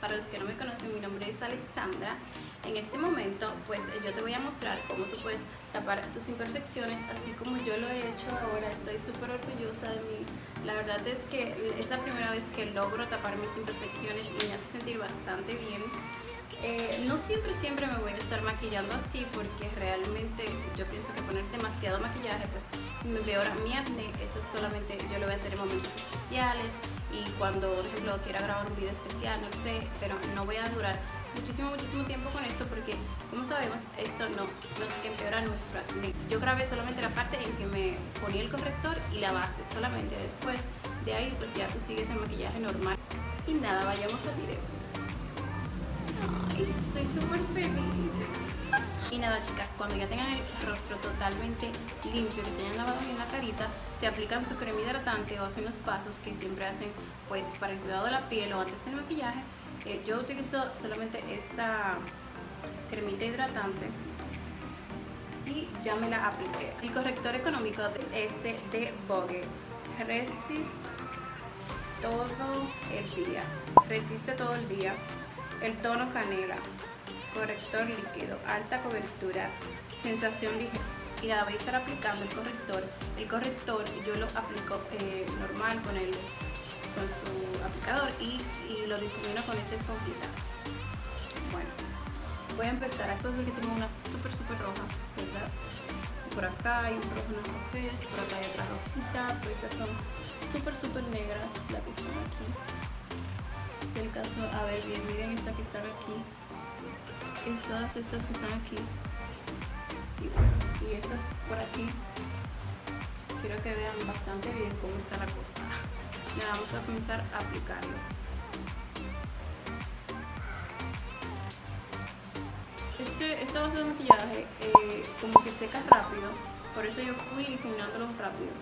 Para los que no me conocen, mi nombre es Alexandra. En este momento, pues yo te voy a mostrar cómo tú puedes tapar tus imperfecciones, así como yo lo he hecho ahora. Estoy súper orgullosa de mí. La verdad es que es la primera vez que logro tapar mis imperfecciones y me hace sentir bastante bien. No siempre me voy a estar maquillando así, porque realmente yo pienso que poner demasiado maquillaje pues me empeora mi acné. Esto solamente yo lo voy a hacer en momentos especiales y cuando, por ejemplo, quiera grabar un video especial, no lo sé, pero no voy a durar muchísimo tiempo con esto, porque como sabemos esto no nos empeora nuestro acné. Yo grabé solamente la parte en que me ponía el corrector y la base, solamente después de ahí pues ya tú sigues el maquillaje normal. Y nada, vayamos al video. Ay, estoy súper feliz. Y nada, chicas, cuando ya tengan el rostro totalmente limpio, que se hayan lavado bien la carita, se aplican su crema hidratante o hacen los pasos que siempre hacen pues para el cuidado de la piel o antes del maquillaje. Yo utilizo solamente esta cremita hidratante y ya me la apliqué. El corrector económico es este de Vogue. Resiste todo el día. El tono canela, corrector líquido, alta cobertura, sensación ligera. Y nada, voy a estar aplicando el corrector. El corrector yo lo aplico normal con su aplicador y lo difumino con esta esponjita. Bueno, voy a empezar. Aquí porque tengo una súper roja, ¿verdad? Por acá hay unas rojas, por acá hay otra rojita, pero estas son súper negras las que están aquí. El caso, a ver bien, miren estas que están aquí, todas estas que están aquí y estas por aquí. Quiero que vean bastante bien cómo está la cosa. Ya vamos a comenzar a aplicarlo. Esta base de maquillaje como que seca rápido, por eso yo fui difuminándolo rápido.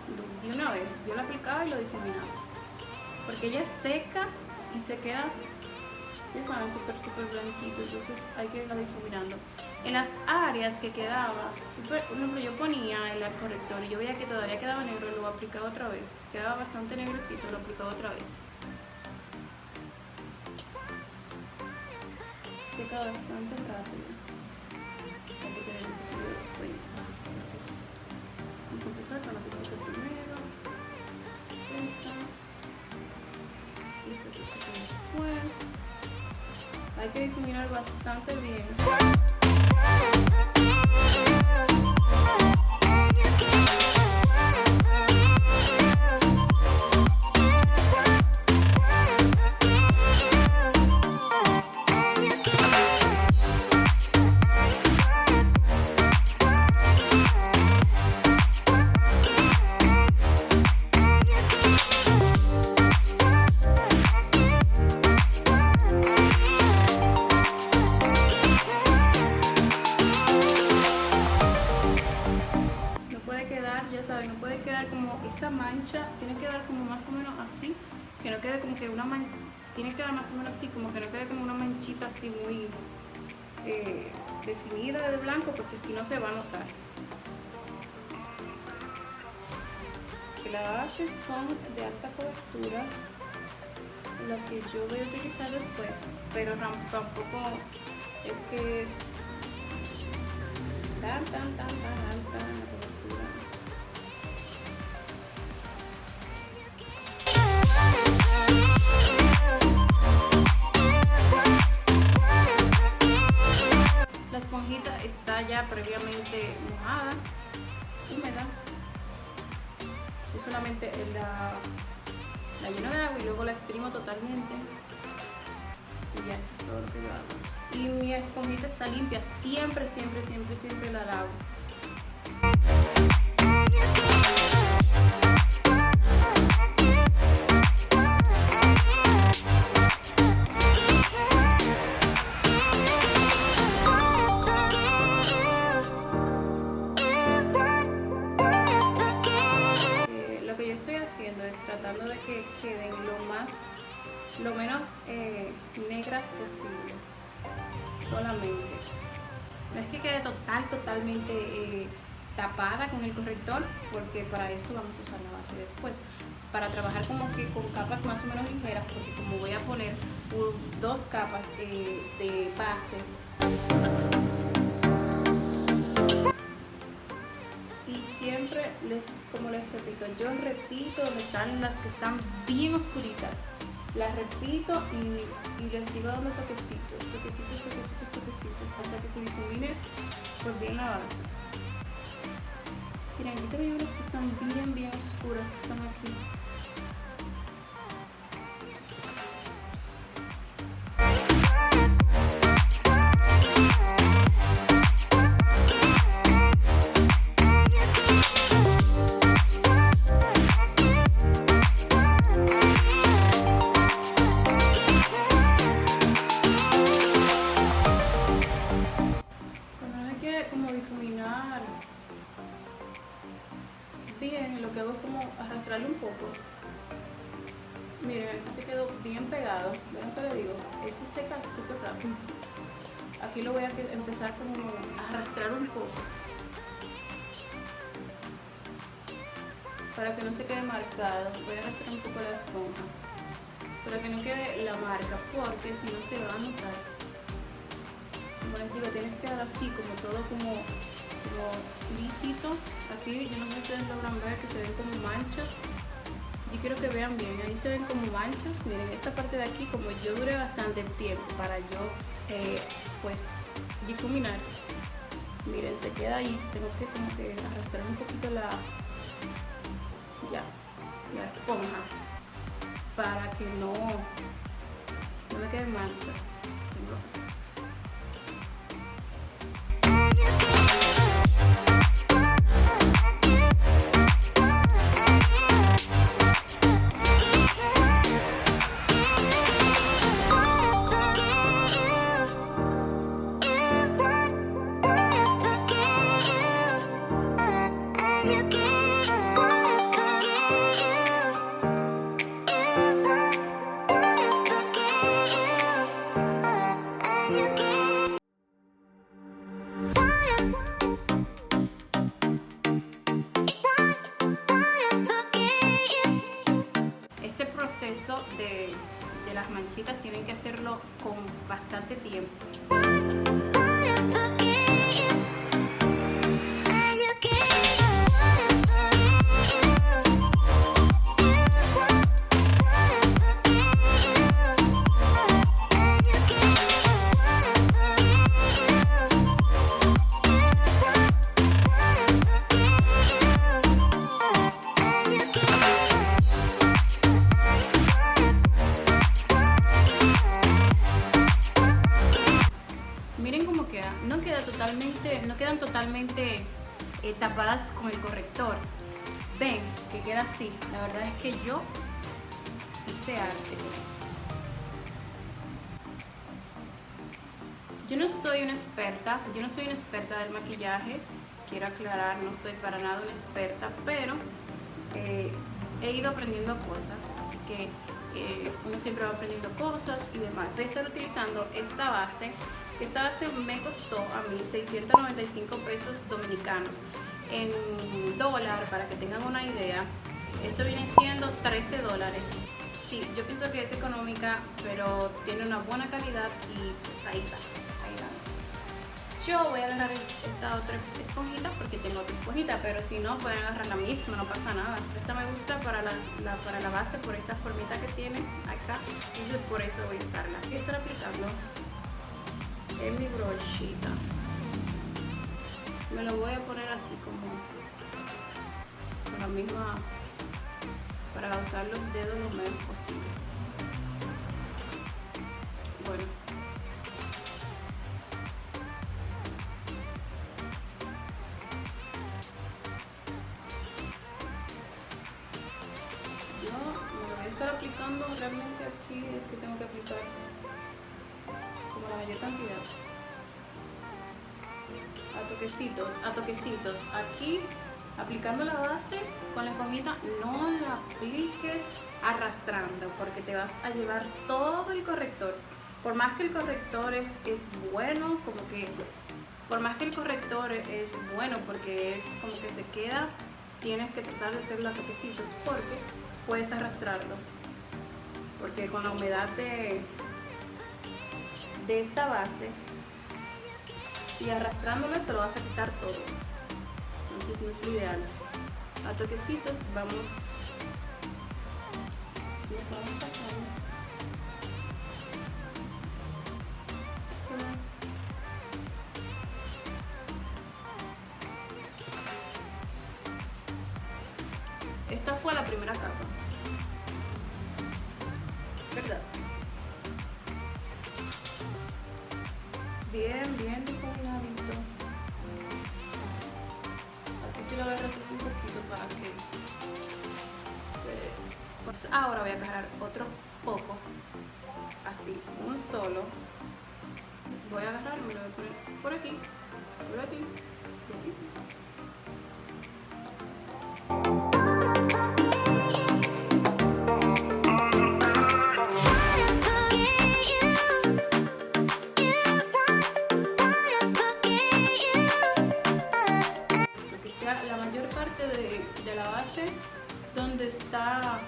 De una vez yo lo aplicaba y lo difuminaba, porque ella es seca y se queda, ya saben, súper blanquito, entonces hay que irlo difuminando. En las áreas que quedaba, por ejemplo, yo ponía el corrector y yo veía que todavía quedaba negro, lo aplicaba otra vez. Quedaba bastante negrecito, lo aplicaba otra vez. Seca bastante rápido. Hay que tener mucho cuidado. Vamos a empezar con la que primero. Después hay que difuminar bastante bien. Ya saben, no puede quedar como esta mancha, tiene que quedar como más o menos así, que no quede como que una mancha, tiene que quedar más o menos así, como que no quede como una manchita así muy definida de blanco, porque si no se va a notar. Que las bases son de alta cobertura, lo que yo voy a utilizar después, pero tampoco es que es tan alta la cobertura. La esponjita está ya previamente mojada, húmeda. Yo solamente la lleno de agua y luego la exprimo totalmente. Y ya eso es todo lo que yo hago. Y mi esponjita está limpia, siempre la lavo. Lo que yo estoy haciendo es tratando de que queden lo menos negras posible, solamente. No es que quede totalmente tapada con el corrector, porque para eso vamos a usar la base después, para trabajar como que con capas más o menos ligeras, porque como voy a poner dos capas de base. Y siempre como les repito, yo repito donde están las que están bien oscuritas. Las repito y les sigo dando toquecitos, hasta que se difumine por bien la base. Miren, aquí tengo unas que están bien oscuras, que están aquí. Bien, lo que hago es como arrastrarlo un poco. Miren, aquí se quedó bien pegado. ¿Ven que le digo? Ese seca súper rápido. Aquí lo voy a empezar como a arrastrar un poco para que no se quede marcado. Voy a arrastrar un poco la esponja para que no quede la marca, porque si no se va a notar. Como les digo, tienes que dar así como todo como lícito. Aquí yo no sé si ustedes logran ver que se ven como manchas. Yo quiero que vean bien, ahí se ven como manchas. Miren, esta parte de aquí, como yo duré bastante tiempo para yo pues difuminar, miren, se queda ahí. Tengo que como que arrastrar un poquito la esponja para que no me queden manchas. Este proceso de las manchitas tienen que hacerlo con bastante tiempo. Miren cómo queda, no quedan totalmente tapadas con el corrector. Ven que queda así. La verdad es que yo hice arte. Yo no soy una experta del maquillaje, quiero aclarar, no soy para nada una experta, pero he ido aprendiendo cosas, así que uno siempre va aprendiendo cosas y demás. Voy a estar utilizando esta base. Esta base me costó a mí 695 pesos dominicanos. En dólar, para que tengan una idea, esto viene siendo 13 dólares. Sí, yo pienso que es económica, pero tiene una buena calidad y pues ahí está. Yo voy a agarrar esta otra esponjita porque tengo otra esponjita, pero si no pueden agarrar la misma, no pasa nada. Esta me gusta para la base por esta formita que tiene acá, y por eso voy a usarla. Voy a estar aplicando en mi brochita. Me lo voy a poner así como con la misma, para usar los dedos lo menos posible. Bueno. Aplicando realmente aquí es que tengo que aplicar como la mayor cantidad, a toquecitos, aquí aplicando la base con la esponjita. No la apliques arrastrando porque te vas a llevar todo el corrector. Por más que el corrector es bueno, porque es como que se queda, tienes que tratar de hacerlo a toquecitos, porque puedes arrastrarlo, porque con la humedad de esta base y arrastrándolo te lo vas a quitar todo, entonces no es lo ideal. A toquecitos vamos pasando. Esta fue la primera capa, ¿verdad? Bien difuminadito. Aquí sí lo voy a resolver un poquito para que... Pues ahora voy a agarrar otro poco, así, un solo. Voy a agarrar y me lo voy a poner por aquí, por aquí, por aquí. La mayor parte de la base donde está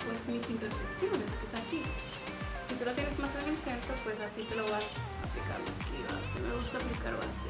pues mis imperfecciones, que es aquí. Si tú lo tienes más en el centro, pues así te lo vas aplicando aquí. Base. Me gusta aplicar base.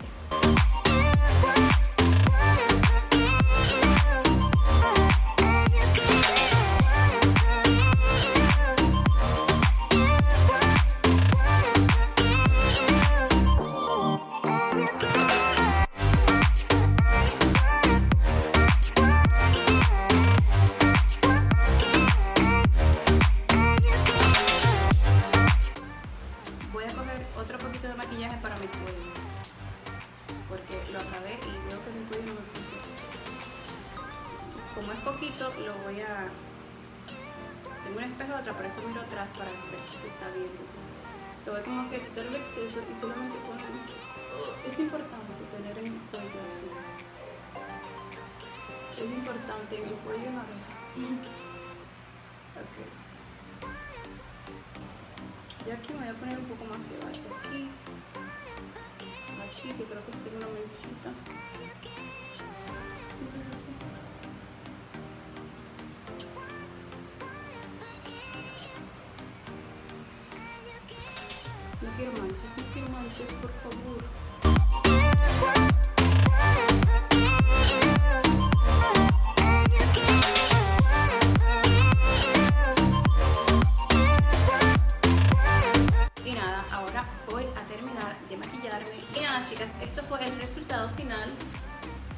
Otro poquito de maquillaje para mi cuello, porque lo acabé y veo que mi cuello no me puso. Como es poquito, lo voy a... Tengo un espejo atrás, por eso miro atrás para ver si se está bien. Entonces, lo voy como que quitar el exceso y solamente poner... Es importante tener en el cuello así. Es importante en el cuello y en la oreja. Ok. Y aquí me voy a poner un poco más de base aquí, que creo que tengo una manchita. No quiero manchas, por favor. Y nada, chicas, esto fue el resultado final,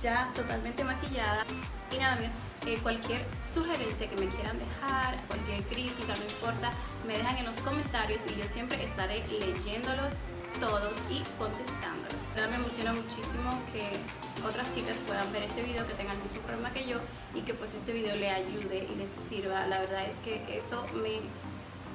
ya totalmente maquillada. Y nada, amigas, cualquier sugerencia que me quieran dejar, cualquier crítica, no importa, me dejan en los comentarios y yo siempre estaré leyéndolos todos y contestándolos. La verdad me emociona muchísimo que otras chicas puedan ver este video, que tengan el mismo problema que yo y que pues este video le ayude y les sirva. La verdad es que eso me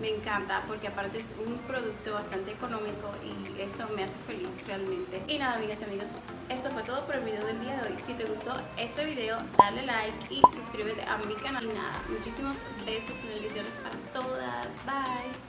encanta, porque aparte es un producto bastante económico y eso me hace feliz realmente. Y nada, amigas y amigos, esto fue todo por el video del día de hoy. Si te gustó este video, dale like y suscríbete a mi canal. Y nada, muchísimos besos y bendiciones para todas. Bye.